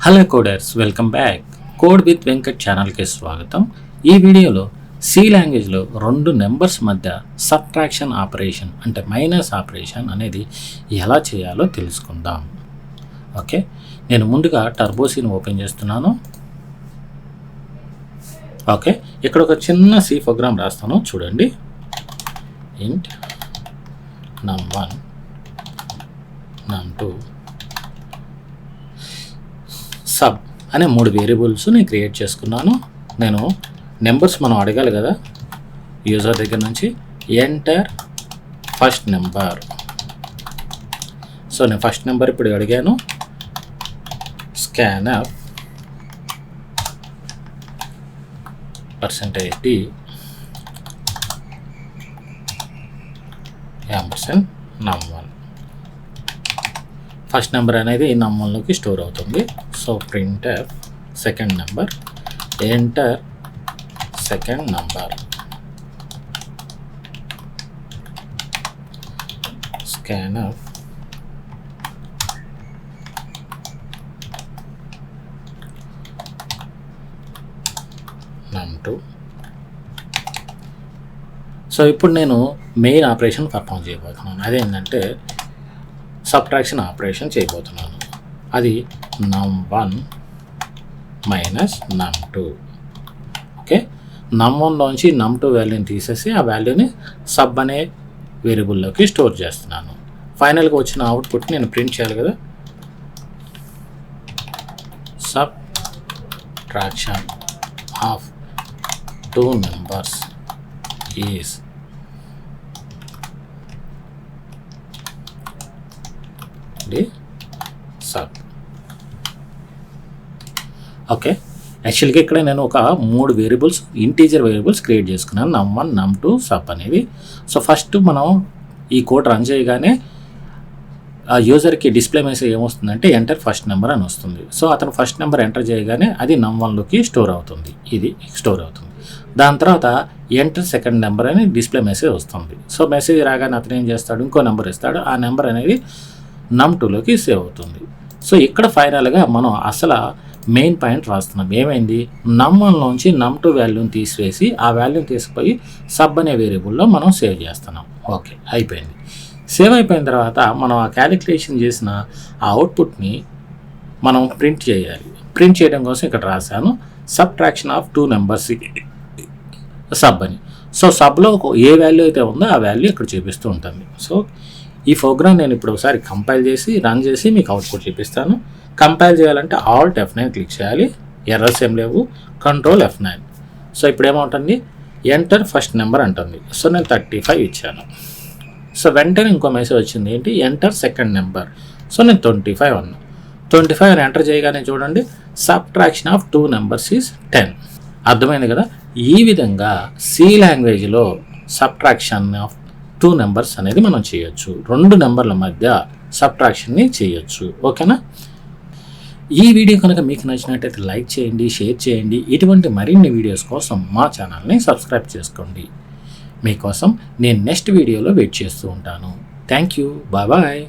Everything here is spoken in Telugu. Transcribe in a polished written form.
Hello coders, welcome back. Code with Venkat ఛానల్కి స్వాగతం. ఈ వీడియోలో సి లాంగ్వేజ్లో రెండు నెంబర్స్ మధ్య సబ్ట్రాక్షన్ ఆపరేషన్ అంటే మైనస్ ఆపరేషన్ అనేది ఎలా చేయాలో తెలుసుకుందాం. ఓకే, నేను ముందుగా టర్బోసీని ఓపెన్ చేస్తున్నాను. ఓకే, ఇక్కడ ఒక చిన్న సి ప్రోగ్రామ్ రాస్తాను, చూడండి. ఇంట్ num1 num2 సబ్ అనే 3 వేరియబుల్స్ నేను క్రియేట్ చేసుకున్నాను. నేను నెంబర్స్ మనం అడగాలి కదా యూజర్ దగ్గర నుంచి. Enter first number. సో నేను ఫస్ట్ నెంబర్ ఇప్పుడు అడిగాను. స్కాన్అప్ %d num1. ఫస్ట్ నెంబర్ అనేది num1లోకి స్టోర్ అవుతుంది. So printf second number, enter second number, scanf num2. So ఇప్పుడు నేను మెయిన్ ఆపరేషన్ పర్ఫామ్ చేయబోతున్నాను. అదేంటంటే సబ్ట్రాక్షన్ ఆపరేషన్ చేయబోతున్నాను. అది num1 minus num2. Okay, num1లోంచి num2 వాల్యూని తీసేసి ఆ వాల్యూని సబ్ అనే వేరియబుల్లోకి స్టోర్ చేస్తున్నాను. ఫైనల్గా వచ్చిన అవుట్పుట్ నేను ప్రింట్ చేయాలి కదా. Subtraction of 2 numbers is sub. Okay, యాక్చువల్గా ఇక్కడ నేను ఒక 3 వేరియబుల్స్ ఇంటీజర్ వేరియబుల్స్ క్రియేట్ చేసుకున్నాను, num1 num2 సబ్ అనేది. సో ఫస్ట్ మనం ఈ కోడ్ రన్ చేయగానే ఆ యూజర్కి డిస్ప్లే మెసేజ్ ఏమొస్తుందంటే ఎంటర్ ఫస్ట్ నెంబర్ అని వస్తుంది. సో అతను ఫస్ట్ నెంబర్ ఎంటర్ చేయగానే అది num1లోకి స్టోర్ అవుతుంది, ఇది స్టోర్ అవుతుంది. దాని తర్వాత ఎంటర్ సెకండ్ నెంబర్ అని డిస్ప్లే మెసేజ్ వస్తుంది. సో మెసేజ్ రాగానే అతను ఏం చేస్తాడు, ఇంకో నెంబర్ ఇస్తాడు. ఆ నెంబర్ అనేది num2లోకి సేవ్ అవుతుంది. సో ఇక్కడ ఫైనల్గా మనం అసలు మెయిన్ పాయింట్ రాస్తున్నాం. ఏమైంది, num1లోంచి num2 వాల్యూని తీసివేసి ఆ వాల్యూని తీసుకుపోయి సబ్ అనే వేరియబుల్లో మనం సేవ్ చేస్తున్నాం. ఓకే, అయిపోయింది. సేవ్ అయిపోయిన తర్వాత మనం ఆ క్యాలిక్యులేషన్ చేసిన ఆ అవుట్పుట్ని మనం ప్రింట్ చేయాలి. ప్రింట్ చేయడం కోసం ఇక్కడ రాశాను సబ్ట్రాక్షన్ ఆఫ్ 2 numbers సబ్ అని. సో సబ్లో ఏ వాల్యూ అయితే ఉందో ఆ వాల్యూ ఇక్కడ చూపిస్తూ ఉంటుంది. సో ఈ ప్రోగ్రామ్ నేను ఇప్పుడు ఒకసారి కంపైల్ చేసి రన్ చేసి మీకు అవుట్పుట్ చూపిస్తాను. కంపైల్ చేయాలంటే ఆల్ట్ F9 క్లిక్ చేయాలి, ఎర్రర్స్ ఏం లేవు. Control F9. సో ఇప్పుడు ఏమవుతుంది, ఎంటర్ ఫస్ట్ నెంబర్ అంటుంది. సో నేను 35 ఇచ్చాను. సో వెంటనే ఇంకో మెసేజ్ వచ్చింది, ఏంటి, ఎంటర్ సెకండ్ నెంబర్. సో నేను 25 అన్నా. 25 అని ఎంటర్ చేయగానే చూడండి సబ్ట్రాక్షన్ ఆఫ్ 2 numbers ఈజ్ 10. అర్థమైంది కదా. ఈ విధంగా సి లాంగ్వేజ్లో సబ్ట్రాక్షన్ ఆఫ్ 2 numbers అనేది మనం చేయొచ్చు. 2 నెంబర్ల మధ్య సబ్ట్రాక్షన్ని చేయొచ్చు. ఓకేనా. ఈ వీడియో కనుక మీకు నచ్చినట్టయితే లైక్ చేయండి, షేర్ చేయండి. ఇటువంటి మరిన్ని వీడియోస్ కోసం మా ఛానల్ని సబ్స్క్రైబ్ చేసుకోండి. మీకోసం నేను నెక్స్ట్ వీడియోలో వెయిట్ చేస్తూ ఉంటాను. Thank you, bye bye.